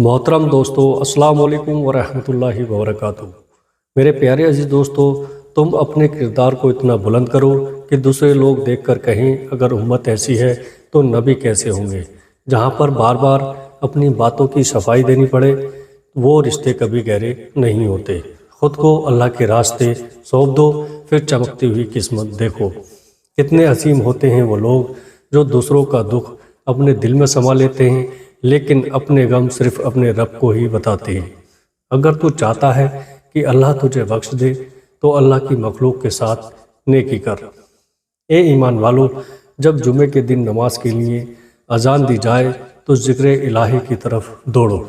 محترم دوستو، السلام علیکم ورحمۃ اللہ وبرکاتہ۔ میرے پیارے عزیز دوستو، تم اپنے کردار کو اتنا بلند کرو کہ دوسرے لوگ دیکھ کر کہیں اگر امت ایسی ہے تو نبی کیسے ہوں گے۔ جہاں پر بار بار اپنی باتوں کی صفائی دینی پڑے وہ رشتے کبھی گہرے نہیں ہوتے۔ خود کو اللہ کے راستے سونپ دو، پھر چمکتی ہوئی قسمت دیکھو۔ کتنے عظیم ہوتے ہیں وہ لوگ جو دوسروں کا دکھ اپنے دل میں سما لیتے ہیں، لیکن اپنے غم صرف اپنے رب کو ہی بتاتے ہیں۔ اگر تو چاہتا ہے کہ اللہ تجھے بخش دے تو اللہ کی مخلوق کے ساتھ نیکی کر۔ اے ایمان والو، جب جمعے کے دن نماز کے لیے اذان دی جائے تو ذکر الہی کی طرف دوڑو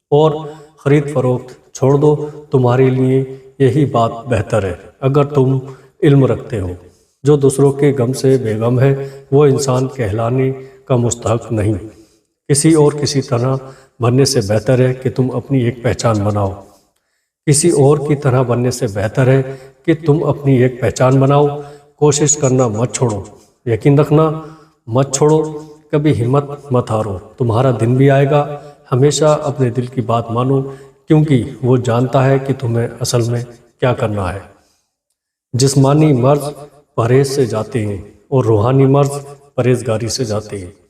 اور خرید فروخت چھوڑ دو۔ تمہارے لیے یہی بات بہتر ہے اگر تم علم رکھتے ہو۔ جو دوسروں کے غم سے بے غم ہے وہ انسان کہلانے کا مستحق نہیں۔ کسی اور کسی طرح بننے سے بہتر ہے کہ تم اپنی ایک پہچان بناؤ۔ کسی اور کی طرح بننے سے بہتر ہے کہ تم اپنی ایک پہچان بناؤ۔ کوشش کرنا مت چھوڑو، یقین رکھنا مت چھوڑو، کبھی ہمت مت ہارو۔ تمہارا دن بھی آئے گا۔ ہمیشہ اپنے دل کی بات مانو، کیونکہ وہ جانتا ہے کہ تمہیں اصل میں کیا کرنا ہے۔ جسمانی مرض پرہیز سے جاتے ہیں اور روحانی مرض پرہیزگاری سے جاتے ہیں۔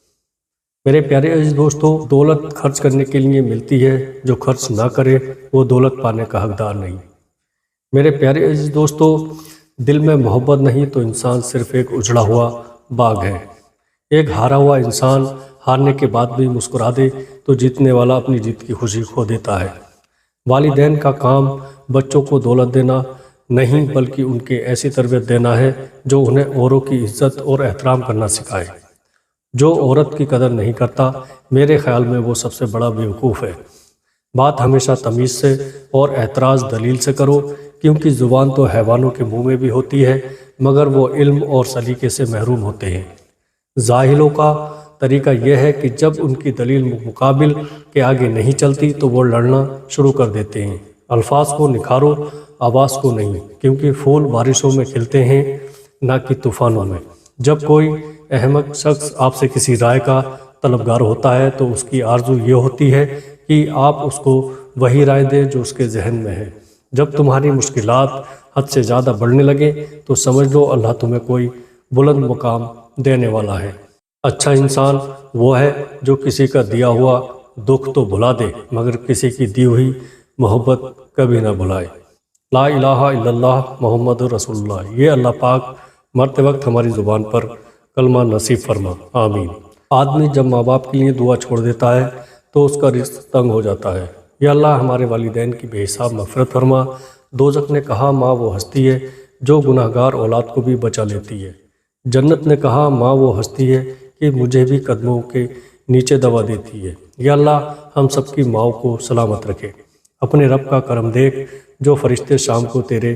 میرے پیارے عزیز دوستو، دولت خرچ کرنے کے لیے ملتی ہے، جو خرچ نہ کرے وہ دولت پانے کا حقدار نہیں۔ میرے پیارے عزیز دوستو، دل میں محبت نہیں تو انسان صرف ایک اجڑا ہوا باغ ہے۔ ایک ہارا ہوا انسان ہارنے کے بعد بھی مسکرا دے تو جیتنے والا اپنی جیت کی خوشی کھو دیتا ہے۔ والدین کا کام بچوں کو دولت دینا نہیں بلکہ ان کے ایسی تربیت دینا ہے جو انہیں اوروں کی عزت اور احترام کرنا سکھائے۔ جو عورت کی قدر نہیں کرتا، میرے خیال میں وہ سب سے بڑا بیوقوف ہے۔ بات ہمیشہ تمیز سے اور اعتراض دلیل سے کرو، کیونکہ زبان تو حیوانوں کے منہ میں بھی ہوتی ہے مگر وہ علم اور سلیقے سے محروم ہوتے ہیں۔ جاہلوں کا طریقہ یہ ہے کہ جب ان کی دلیل مقابل کے آگے نہیں چلتی تو وہ لڑنا شروع کر دیتے ہیں۔ الفاظ کو نکھارو، آواز کو نہیں، کیونکہ پھول بارشوں میں کھلتے ہیں نہ کہ طوفانوں میں۔ جب کوئی احمق شخص آپ سے کسی رائے کا طلبگار ہوتا ہے تو اس کی آرزو یہ ہوتی ہے کہ آپ اس کو وہی رائے دیں جو اس کے ذہن میں ہے۔ جب تمہاری مشکلات حد سے زیادہ بڑھنے لگے تو سمجھ لو اللہ تمہیں کوئی بلند مقام دینے والا ہے۔ اچھا انسان وہ ہے جو کسی کا دیا ہوا دکھ تو بھلا دے مگر کسی کی دی ہوئی محبت کبھی نہ بھلائے۔ لا الہ الا اللہ محمد رسول اللہ۔ یہ اللہ پاک مرتے وقت ہماری زبان پر کلمہ نصیب فرما، آمین۔ آدمی جب ماں باپ کے لیے دعا چھوڑ دیتا ہے تو اس کا رزق تنگ ہو جاتا ہے۔ یا اللہ ہمارے والدین کی بے حساب مغفرت فرما۔ دوزخ نے کہا ماں وہ ہستی ہے جو گناہ گار اولاد کو بھی بچا لیتی ہے۔ جنت نے کہا ماں وہ ہستی ہے کہ مجھے بھی قدموں کے نیچے دبا دیتی ہے۔ یا اللہ ہم سب کی ماؤں کو سلامت رکھے۔ اپنے رب کا کرم دیکھ، جو فرشتے شام کو تیرے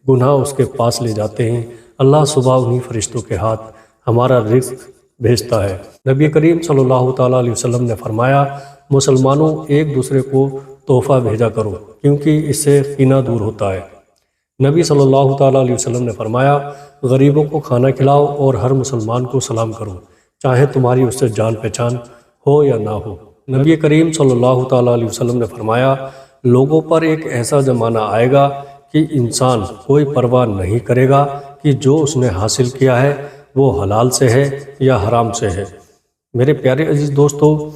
گناہ اس کے پاس لے جاتے ہیں۔ اللہ صبح انہی فرشتوں کے ہاتھ ہمارا رزق بھیجتا ہے۔ نبی کریم صلی اللہ تعالیٰ علیہ وسلم نے فرمایا، مسلمانوں ایک دوسرے کو تحفہ بھیجا کرو کیونکہ اس سے کینہ دور ہوتا ہے۔ نبی صلی اللہ تعالیٰ علیہ وسلم نے فرمایا، غریبوں کو کھانا کھلاؤ اور ہر مسلمان کو سلام کرو، چاہے تمہاری اس سے جان پہچان ہو یا نہ ہو۔ نبی کریم صلی اللہ تعالیٰ علیہ وسلم نے فرمایا، لوگوں پر ایک ایسا زمانہ آئے گا کہ انسان کوئی پرواہ نہیں کرے گا کہ جو اس نے حاصل کیا ہے وہ حلال سے ہے یا حرام سے ہے۔ میرے پیارے عزیز دوستو،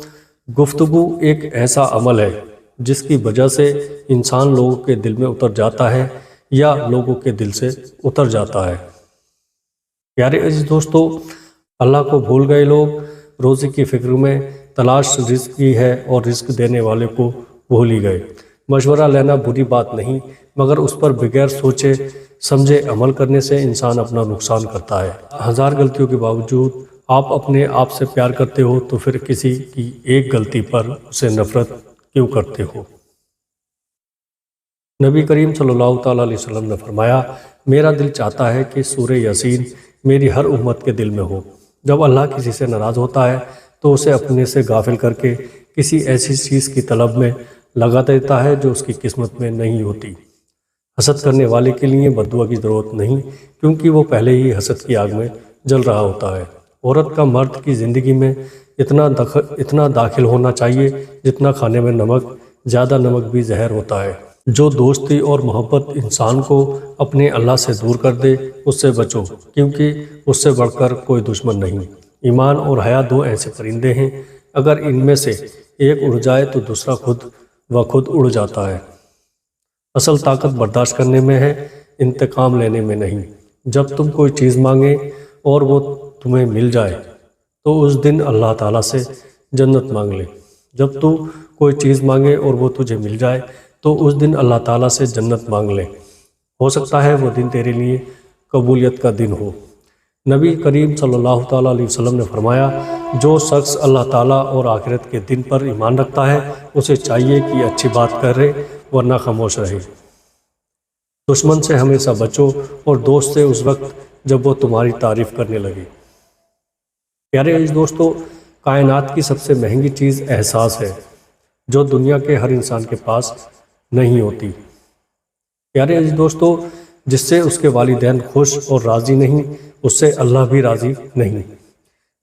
گفتگو ایک ایسا عمل ہے جس کی وجہ سے انسان لوگوں کے دل میں اتر جاتا ہے یا لوگوں کے دل سے اتر جاتا ہے۔ پیارے عزیز دوستو، اللہ کو بھول گئے لوگ روزی کی فکر میں، تلاش رزق کی ہے اور رزق دینے والے کو بھول ہی گئے۔ مشورہ لینا بری بات نہیں مگر اس پر بغیر سوچے سمجھے عمل کرنے سے انسان اپنا نقصان کرتا ہے۔ ہزار غلطیوں کے باوجود آپ اپنے آپ سے پیار کرتے ہو تو پھر کسی کی ایک غلطی پر اسے نفرت کیوں کرتے ہو؟ نبی کریم صلی اللہ تعالیٰ علیہ وسلم نے فرمایا، میرا دل چاہتا ہے کہ سورہ یاسین میری ہر امت کے دل میں ہو۔ جب اللہ کسی سے ناراض ہوتا ہے تو اسے اپنے سے غافل کر کے کسی ایسی چیز کی طلب میں لگا دیتا ہے جو اس کی قسمت میں نہیں ہوتی۔ حسد کرنے والے کے لیے بد دعا کی ضرورت نہیں، کیونکہ وہ پہلے ہی حسد کی آگ میں جل رہا ہوتا ہے۔ عورت کا مرد کی زندگی میں اتنا داخل ہونا چاہیے جتنا کھانے میں نمک، زیادہ نمک بھی زہر ہوتا ہے۔ جو دوستی اور محبت انسان کو اپنے اللہ سے دور کر دے اس سے بچو، کیونکہ اس سے بڑھ کر کوئی دشمن نہیں۔ ایمان اور حیا دو ایسے پرندے ہیں، اگر ان میں سے ایک اڑ جائے تو دوسرا خود بخود اڑ جاتا ہے۔ اصل طاقت برداشت کرنے میں ہے، انتقام لینے میں نہیں۔ جب تم کوئی چیز مانگے اور وہ تمہیں مل جائے تو اس دن اللہ تعالیٰ سے جنت مانگ لے۔ جب تو کوئی چیز مانگے اور وہ تجھے مل جائے تو اس دن اللہ تعالیٰ سے جنت مانگ لے، ہو سکتا ہے وہ دن تیرے لیے قبولیت کا دن ہو۔ نبی کریم صلی اللہ تعالیٰ علیہ وسلم نے فرمایا، جو شخص اللہ تعالیٰ اور آخرت کے دن پر ایمان رکھتا ہے اسے چاہیے کہ اچھی بات کرے ورنہ خاموش رہے۔ دشمن سے ہمیشہ بچو اور دوست سے اس وقت جب وہ تمہاری تعریف کرنے لگے۔ پیارے عزیز دوستو، کائنات کی سب سے مہنگی چیز احساس ہے، جو دنیا کے ہر انسان کے پاس نہیں ہوتی۔ پیارے عزیز دوستو، جس سے اس کے والدین خوش اور راضی نہیں، اس سے اللہ بھی راضی نہیں۔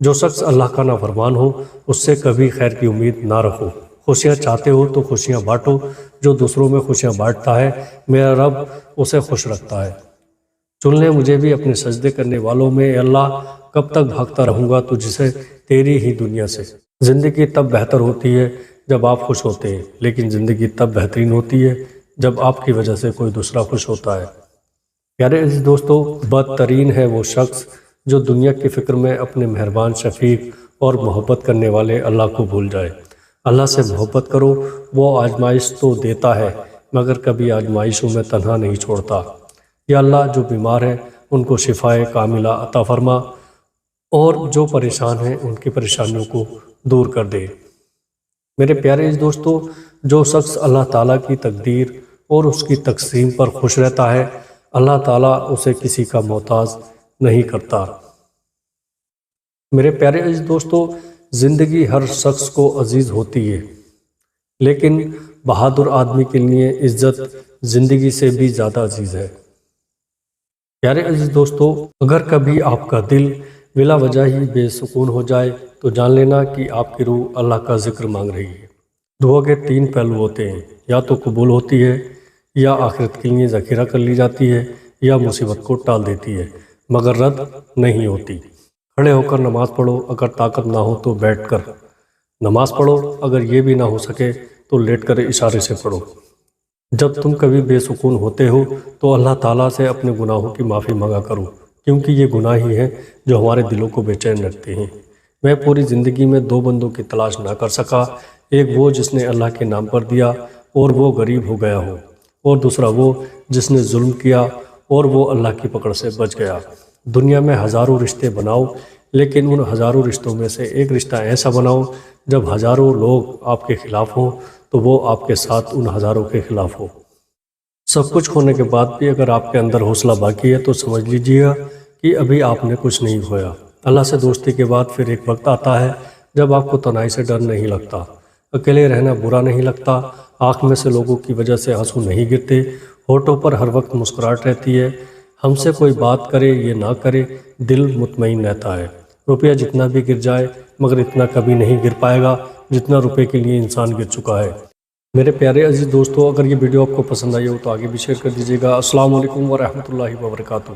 جو شخص اللہ کا نافرمان ہو اس سے کبھی خیر کی امید نہ رکھو۔ خوشیاں چاہتے ہو تو خوشیاں بانٹو، جو دوسروں میں خوشیاں بانٹتا ہے میرا رب اسے خوش رکھتا ہے۔ چن لے مجھے بھی اپنے سجدے کرنے والوں میں، اے اللہ کب تک بھاگتا رہوں گا تجھ سے تیری ہی دنیا سے۔ زندگی تب بہتر ہوتی ہے جب آپ خوش ہوتے ہیں، لیکن زندگی تب بہترین ہوتی ہے جب آپ کی وجہ سے کوئی دوسرا خوش ہوتا ہے۔ پیارے عزیز دوستو، بدترین ہے وہ شخص جو دنیا کی فکر میں اپنے مہربان، شفیق اور محبت کرنے والے اللہ کو بھول جائے۔ اللہ سے محبت کرو، وہ آزمائش تو دیتا ہے مگر کبھی آزمائشوں میں تنہا نہیں چھوڑتا۔ یا اللہ جو بیمار ہیں ان کو شفائے کاملہ عطا فرما، اور جو پریشان ہیں ان کی پریشانیوں کو دور کر دے۔ میرے پیارے عزیز دوستو، جو شخص اللہ تعالیٰ کی تقدیر اور اس کی تقسیم پر خوش رہتا ہے، اللہ تعالیٰ اسے کسی کا محتاج نہیں کرتا۔ میرے پیارے عزیز دوستو، زندگی ہر شخص کو عزیز ہوتی ہے، لیکن بہادر آدمی کے لیے عزت زندگی سے بھی زیادہ عزیز ہے۔ پیارے عزیز دوستو، اگر کبھی آپ کا دل بلا وجہ ہی بے سکون ہو جائے تو جان لینا کہ آپ کی روح اللہ کا ذکر مانگ رہی ہے۔ دعا کے تین پہلو ہوتے ہیں، یا تو قبول ہوتی ہے، یا آخرت کے لیے ذخیرہ کر لی جاتی ہے، یا مصیبت کو ٹال دیتی ہے، مگر رد نہیں ہوتی۔ کھڑے ہو کر نماز پڑھو، اگر طاقت نہ ہو تو بیٹھ کر نماز پڑھو، اگر یہ بھی نہ ہو سکے تو لیٹ کر اشارے سے پڑھو۔ جب تم کبھی بے سکون ہوتے ہو تو اللہ تعالیٰ سے اپنے گناہوں کی معافی مانگا کرو، کیونکہ یہ گناہ ہی ہیں جو ہمارے دلوں کو بے چین رکھتے ہیں۔ میں پوری زندگی میں دو بندوں کی تلاش نہ کر سکا، ایک وہ جس نے اللہ کے نام پر دیا اور وہ غریب ہو گیا ہو، اور دوسرا وہ جس نے ظلم کیا اور وہ اللہ کی پکڑ سے بچ گیا۔ دنیا میں ہزاروں رشتے بناؤ، لیکن ان ہزاروں رشتوں میں سے ایک رشتہ ایسا بناؤ جب ہزاروں لوگ آپ کے خلاف ہوں تو وہ آپ کے ساتھ ان ہزاروں کے خلاف ہو۔ سب کچھ ہونے کے بعد بھی اگر آپ کے اندر حوصلہ باقی ہے تو سمجھ لیجیے گا کہ ابھی آپ نے کچھ نہیں کھویا۔ اللہ سے دوستی کے بعد پھر ایک وقت آتا ہے جب آپ کو تنہائی سے ڈر نہیں لگتا، اکیلے رہنا برا نہیں لگتا، آنکھ میں سے لوگوں کی وجہ سے آنسو نہیں گرتے، ہونٹوں پر ہر وقت مسکراہٹ رہتی ہے، ہم سے کوئی بات کرے یہ نہ کرے دل مطمئن رہتا ہے۔ روپیہ جتنا بھی گر جائے مگر اتنا کبھی نہیں گر پائے گا جتنا روپے کے لیے انسان گر چکا ہے۔ میرے پیارے عزیز دوستو، اگر یہ ویڈیو آپ کو پسند آئی ہو تو آگے بھی شیئر کر دیجیے گا۔ السلام علیکم ورحمۃ اللہ وبرکاتہ۔